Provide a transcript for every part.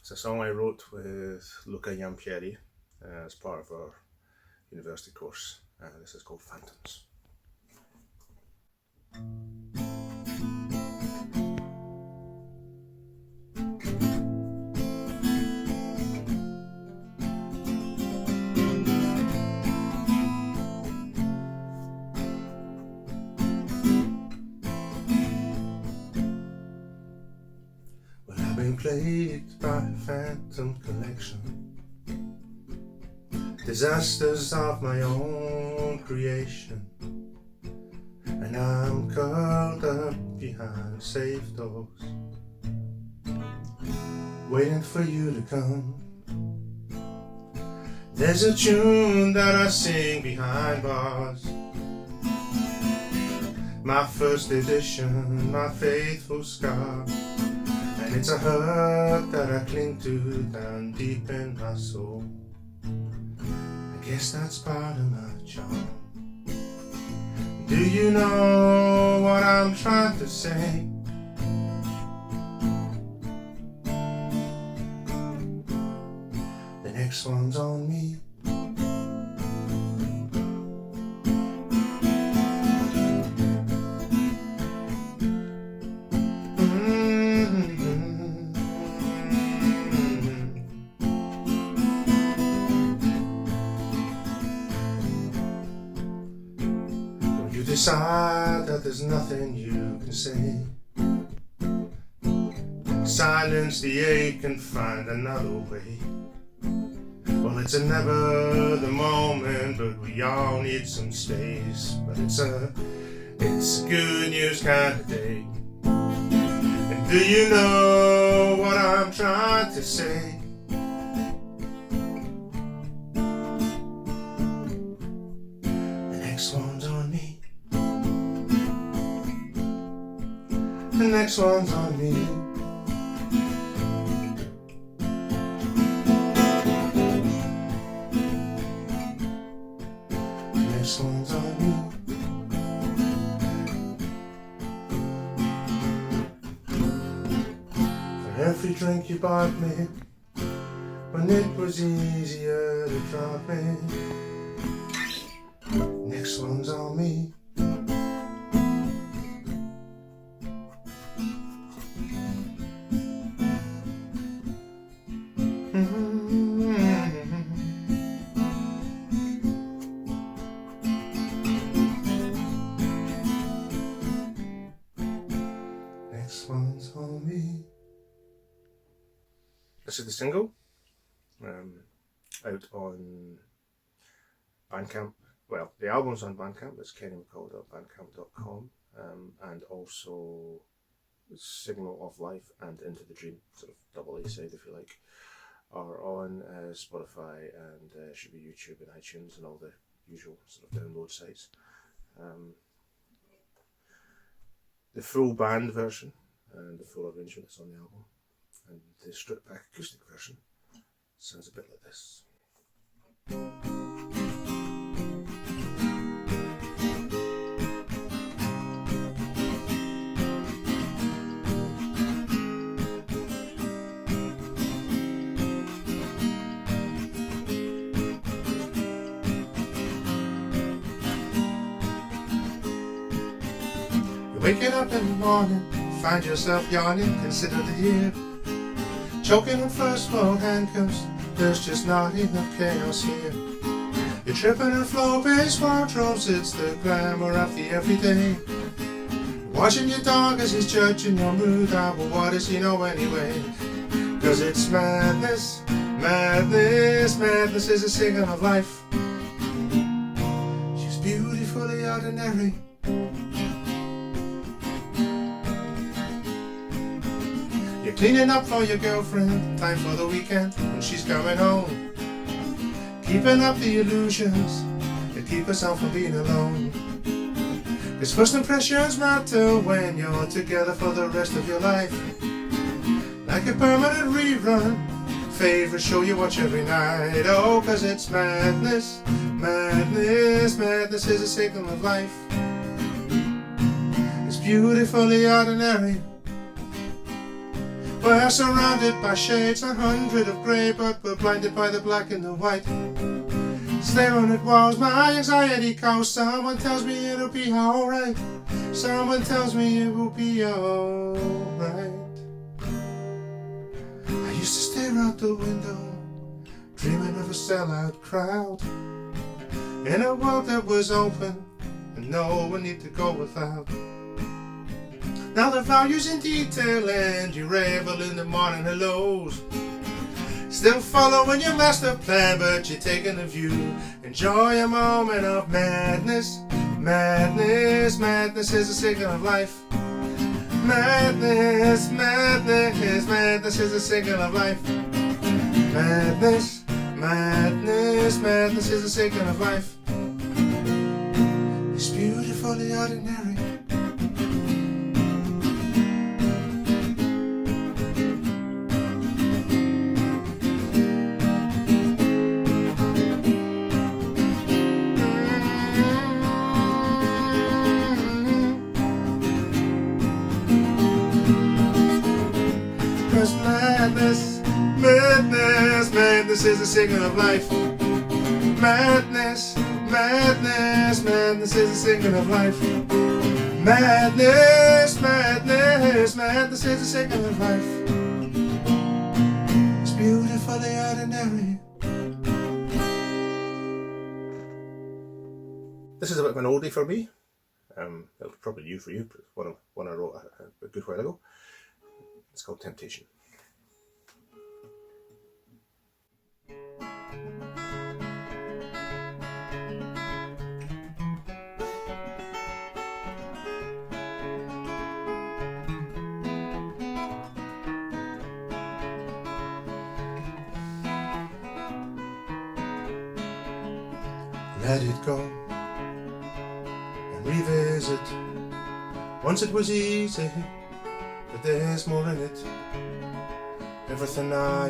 It's a song I wrote with Luca Yampieri as part of our university course. This is called Phantoms. Been plagued by a phantom collection, disasters of my own creation, and I'm curled up behind safe doors, waiting for you to come. There's a tune that I sing behind bars, my first edition, my faithful scar. And it's a hurt that I cling to down deep in my soul. I guess that's part of my charm. Do you know what I'm trying to say? The next one's on me. Decide that there's nothing you can say. Silence the ache and find another way. Well, it's a never the moment, but we all need some space. But it's a good news kind of day. And do you know what I'm trying to say? The next one's on me. The next one's on me. The next one's on me. For every drink you bought me, when it was easier to drop me. Next one's on me. Next one's on me. This is the single, out on Bandcamp. Well, the album's on Bandcamp. It's kennymccoll.bandcamp.com, and also Signal of Life and Into the Dream, sort of double A side if you like, are on Spotify and should be YouTube and iTunes and all the usual sort of download sites. The full band version and the full arrangement is on the album, and the stripped back acoustic version sounds a bit like this. Waking up in the morning, find yourself yawning, consider the year. Choking on first world handcuffs, there's just not enough chaos here. You're tripping in flow-based wardrobes, it's the glamour of the everyday. Watching your dog as he's judging your mood, well, what does he know anyway? Cause it's madness, madness, madness is a signal of life. She's beautifully ordinary. You're cleaning up for your girlfriend, time for the weekend when she's coming home. Keeping up the illusions that keep us out from being alone. Cause first impressions matter when you're together for the rest of your life. Like a permanent rerun, favorite show you watch every night. Oh, cause it's madness, madness, madness is a signal of life. It's beautifully ordinary. We're surrounded by shades, 100 of grey, but we're blinded by the black and the white. Staring at walls, my anxiety goes. Someone tells me it'll be alright. Someone tells me it will be alright. I used to stare out the window, dreaming of a sellout crowd, in a world that was open and no one need to go without. Now the value's in detail and you revel in the morning hellos. Still following your master plan, but you're taking a view. Enjoy a moment of madness. Madness, madness is a signal of life. Madness, madness, madness is a signal of life. Madness, madness, madness is a signal of life. It's beautifully ordinary. Madness, madness, madness is a signal of life. Madness, madness, madness is a signal of life. Madness, madness, madness is a signal of life. It's beautifully ordinary. This is a bit of an oldie for me. It was probably new for you, but one I wrote a good while ago. It's called Temptation. Let it go and revisit. Once it was easy, but there's more in it. Everything I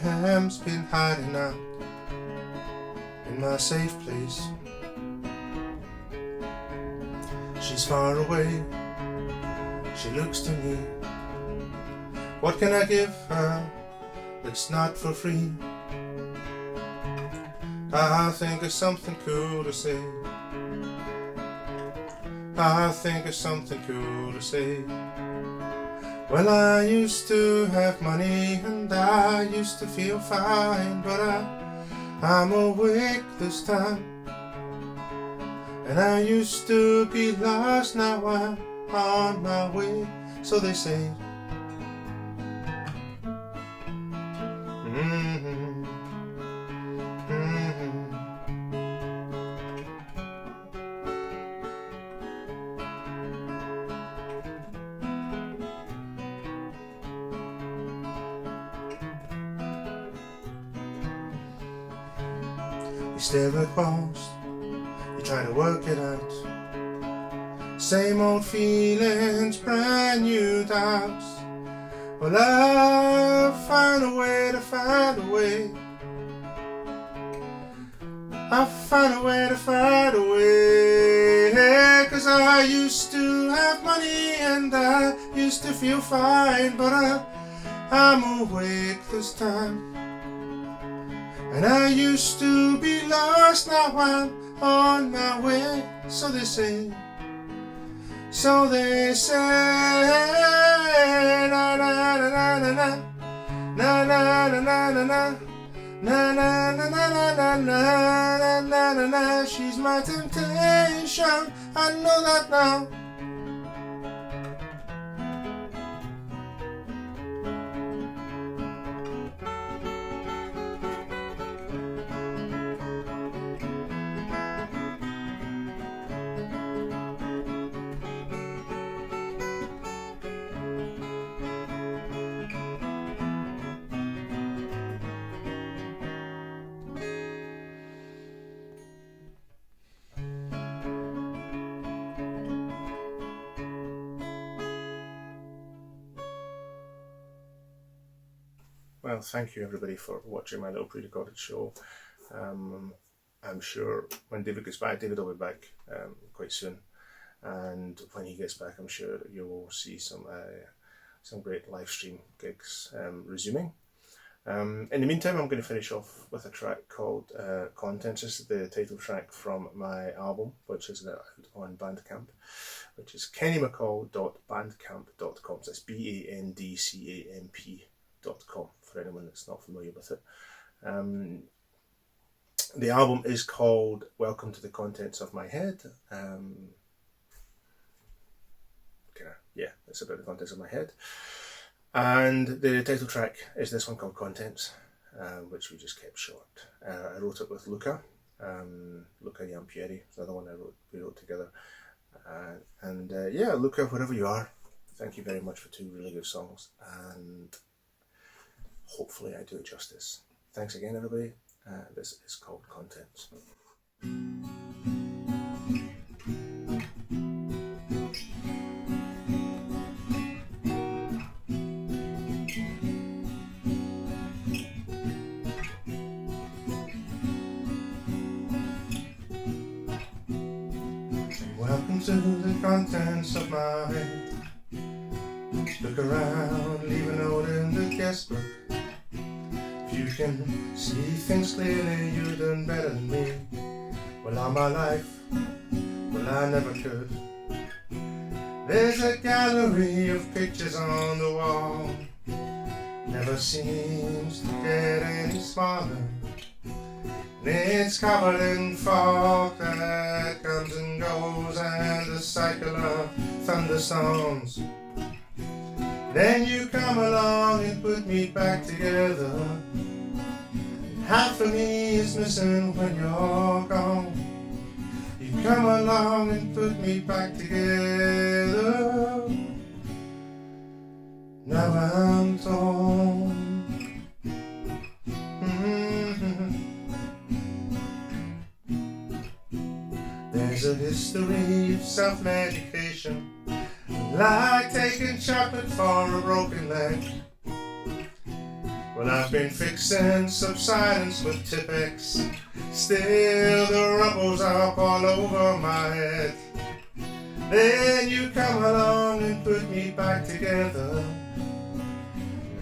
am's been hiding out in my safe place. She's far away, she looks to me. What can I give her that's not for free? I think of something cool to say. I think of something cool to say. Well, I used to have money and I used to feel fine, but I'm awake this time. And I used to be lost, now I'm on my way, so they say. You stare at walls, you try to work it out. Same old feelings, brand new doubts. Well, I'll find a way to find a way. I'll find a way to find a way. 'Cause I used to have money and I used to feel fine, but I'm awake this time. And I used to be lost, now I'm on my way, so they say. So they say, na na na na na na, na na na na na na, na na na na na na na na na na. She's my temptation, I know that now. Well, thank you everybody for watching my little pre-recorded show. I'm sure when David gets back, David will be back quite soon, and when he gets back I'm sure you will see some some great live stream gigs resuming. In the meantime, I'm going to finish off with a track called Contents. This is the title track from my album, which is out on Bandcamp, which is kennymccall.bandcamp.com. So it's BANDCAMP.com for anyone that's not familiar with it. The album is called Welcome to the Contents of My Head. It's about the contents of my head. And the title track is this one called Contents, which we just kept short. I wrote it with Luca Iampieri, another one we wrote together. Luca, wherever you are, thank you very much for 2 really good songs, and hopefully I do it justice. Thanks again, everybody. This is called Contents. Welcome to the contents of my head. Look around, leave a note in the guest book. If you can see things clearly, you've done better than me. Well, all my life, well, I never could. There's a gallery of pictures on the wall, never seems to get any smaller. It's covered in fog that comes and goes, and a cycle of thunderstorms. Then you come along and put me back together. Half of me is missing when you're gone. You come along and put me back together. Now I'm torn. There's a history of self-medication, like taking chocolate for a broken leg. Well, I've been fixing subsidence with Tipex, still the rubble's up all over my head. Then you come along and put me back together.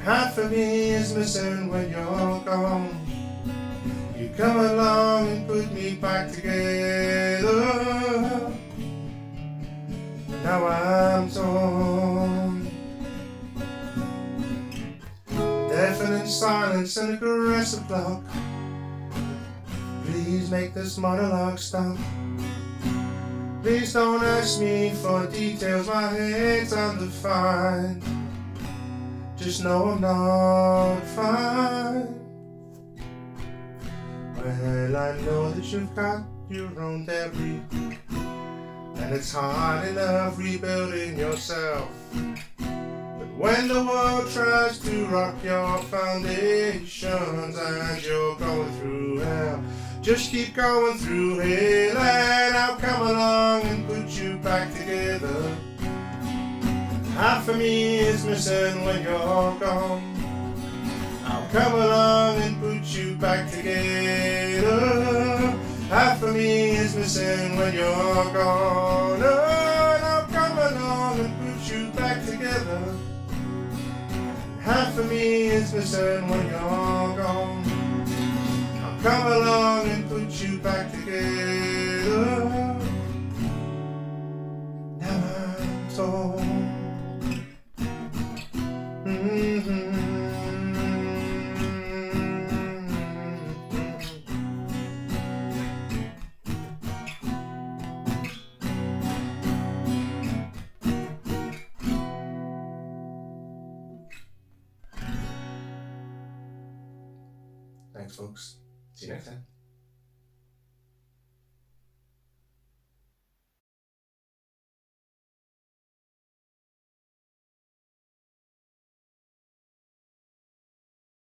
Half of me is missing when you're gone. You come along and put me back together. Now I'm torn. Deafening silence and aggressive clock. Please make this monologue stop. Please don't ask me for details, my head's undefined. Just know I'm not fine. Well, I know that you've got your own debris, and it's hard enough rebuilding yourself. But when the world tries to rock your foundations and you're going through hell, just keep going through hell, and I'll come along and put you back together. Half of me is missing when you're gone. I'll come along and put you back together. Half of me is missing when you're gone. Oh, and I'll come along and put you back together. Half of me is missing when you're gone. I'll come along and put you back together. Now I'm torn. Thanks, folks. See you next time.